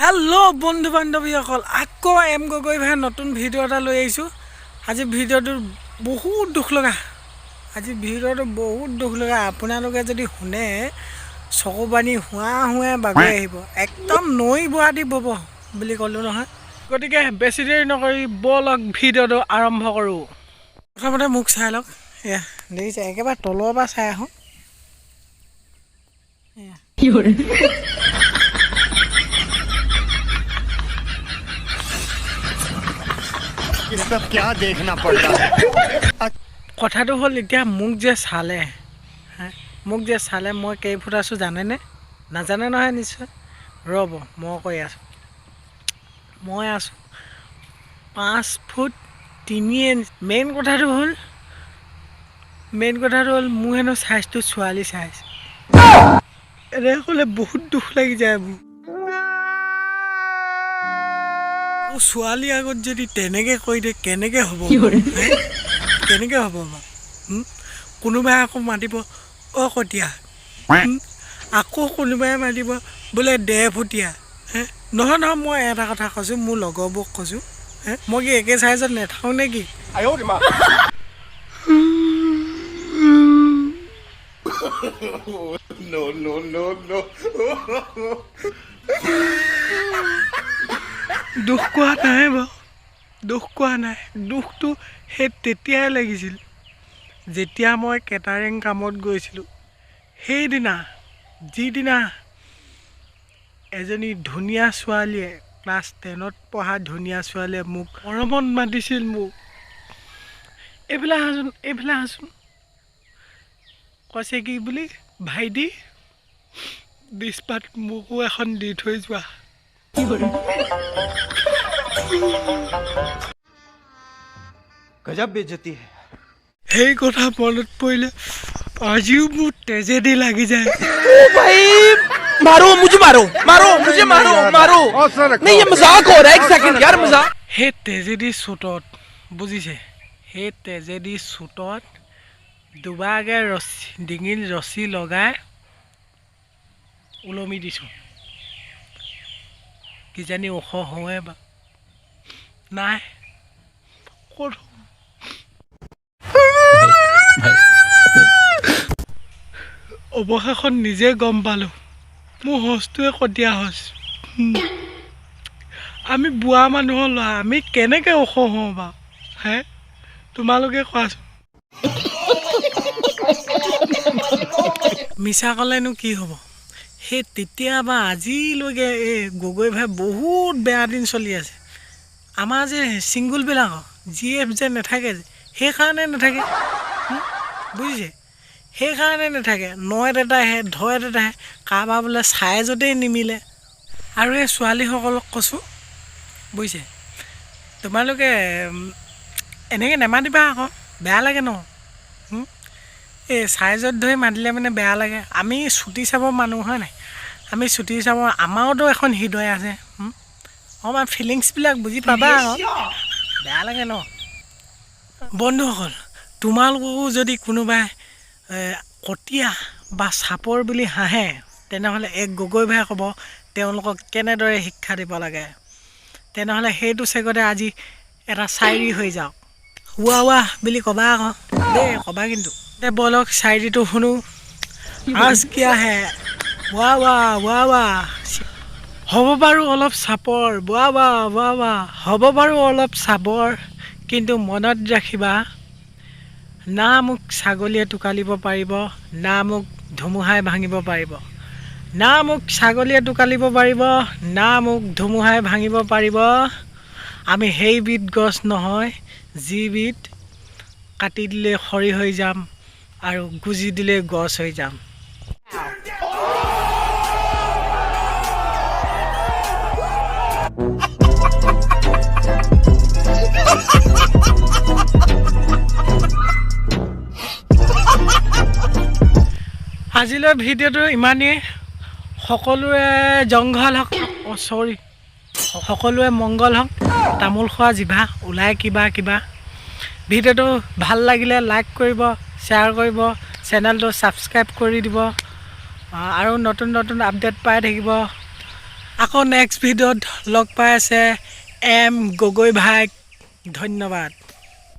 Hello बंधु बान्धवीসকল আকৌ M Gogoi ভাই নতুন ভিডিও এটা লৈ আহিছো। আজি ভিডিওটো বহুত দুখ লগা। আজি ভিডিওটো বহুত দুখ লগা। আপোনালোকে যদি শুনে চকুবানি হুৱা হুৱা বাগৈ আহিব। একদম নৈ বুৱাদি বব বুলি ক'লো নহয়। গতিকে বেছি দেৰি নকৰি বলক ভিডিওটো আৰম্ভ কৰোঁ। প্ৰথমতে মুখ চাই লওক। এয়া দেখিছে একেবাৰে তলৰ পৰা চাই আহোঁ। কি কৰে ये सब क्या देखना पड़ता है। কথাটো হ'ল এতিয়া মোক যে চালে মই কেই ফুট আছোঁ জানেনে? নাজানে নহয় নিশ্চয়। ৰ'ব মই কৈ আছোঁ, মই আছোঁ 5 ফুট 3 ইঞ্চি। মেইন কথাটো হ'ল মোৰ হেনো চাইজটো ছোৱালী চাইজ। এনে ক'লে বহুত দুখ লাগি যায় মোৰ। ছোৱালী আগত যদি তেনেকৈ কৈ দিয়ে কেনেকৈ হ'ব? কেনেকৈ হ'ব বাৰু? কোনোবাই আকৌ মাতিব অ' কটীয়া, আকৌ কোনোবাই মাতিব বোলে 1.5 ফুটীয়া। নহয় মই এটা কথা কৈছোঁ, মোৰ লগৰবোৰক কৈছোঁ, মই কি একে চাইজত নেথাকোঁ নে কি? দুখ কোৱা নাই বাৰু, দুখ কোৱা নাই। দুখটো সেই তেতিয়াই লাগিছিল যেতিয়া মই কেটাৰিং কামত গৈছিলোঁ। সেইদিনা যিদিনা এজনী ধুনীয়া ছোৱালীয়ে, ক্লাছ 10ত পঢ়া ধুনীয়া ছোৱালীয়ে মোক মৰমত মাতিছিল। মোক এইবিলাক আছোন কৈছে কি বুলি, ভাইটি দিছপাত মোকো এখন দি থৈ যোৱা। गजब बेइज्जती है। সেই কথা মনত পৰিলে আজিও মোৰ তেজেদি লাগি যায়। भाई मारो मुझे, मारो नहीं ये मजाक हो रहा है। एक सेकंड यार, मजाक। সেই তেজেদি চোটত বুজিছে, সেই তেজেদি চোটত দুবাৰকৈ ডিঙিত ৰছী লগাই ওলমি দিছোঁ। কিজানি ওখ হওঁৱে বা নাই ক'ত অৱশেষত নিজে গম পালোঁ মোৰ সঁচটোৱে কটীয়া সঁচ। আমি বুঢ়া মানুহৰ ল'ৰা, আমি কেনেকৈ ওখ হওঁ বাৰু? তোমালোকে কোৱাচোন। মিছা ক'লেনো কি হ'ব? সেই তেতিয়া বা আজিলৈকে এই গগৈ ভাই বহুত বেয়া দিন চলি আছে। আমাৰ যে ছিংগুলবিলাকৰ GF যে নাথাকে, সেইকাৰণে নাথাকে, বুজিছে? সেইকাৰণে নাথাকে। নয়ত এটা আহে, ধয়ত এটা আহে, কাৰোবাৰ বোলে চাইজতেই নিমিলে। আৰু এই ছোৱালীসকলক কৈছোঁ, বুজিছে, তোমালোকে এনেকৈ নেমাতিবা আকৌ, বেয়া লাগে ন। এই চাইজত ধৰি মাতিলে মানে বেয়া লাগে। আমি চুটি চাব মানুহ হয় নাই? আমি চুটি চাব, আমাৰোতো এখন হৃদয় আছে। আমাৰ ফিলিংছবিলাক বুজি পাবা আকৌ, বেয়া লাগে ন। বন্ধুসকল, তোমালোককো যদি কোনোবাই কটীয়া বা চাপৰ বুলি হাঁহে, তেনেহ'লে এক গগৈ ভাই ক'ব তেওঁলোকক কেনেদৰে শিক্ষা দিব লাগে। তেনেহ'লে সেইটো চেগতে আজি এটা চাইৰি হৈ যাওক। ৱা বুলি ক'বা আকৌ দেই, ক'বা কিন্তু। দে বলক চাইৰিটো শুনো। আজ কিয়া হে ৱা হ'ব বাৰু অলপ চাপৰ, ৱা হ'ব বাৰু অলপ চাপৰ, কিন্তু মনত ৰাখিবা না মোক ছাগলীয়ে টোকালিব পাৰিব, না মোক ধুমুহাই ভাঙিব পাৰিব। না মোক ছাগলীয়ে টোকালিব পাৰিব, না মোক ধুমুহাই ভাঙিব পাৰিব। আমি সেইবিধ গছ নহয় যিবিধ কাটি দিলে খৰি হৈ যাম আৰু গুজি দিলে গছ হৈ যাম। আজিলৈ ভিডিঅ'টো ইমানেই। সকলোৰে জংঘল হওক, সকলোৰে মংগল হওক, তামোল খোৱা জিভা ওলাই কিবা। ভিডিঅ'টো ভাল লাগিলে লাইক কৰিব, শ্বেয়াৰ কৰিব, চেনেলটো ছাবস্ক্ৰাইব কৰি দিব আৰু নতুন আপডেট পাই থাকিব। আকৌ নেক্সট ভিডিঅ'ত লগ পাই আছে এম গগৈ ভাইক ধন্যবাদ।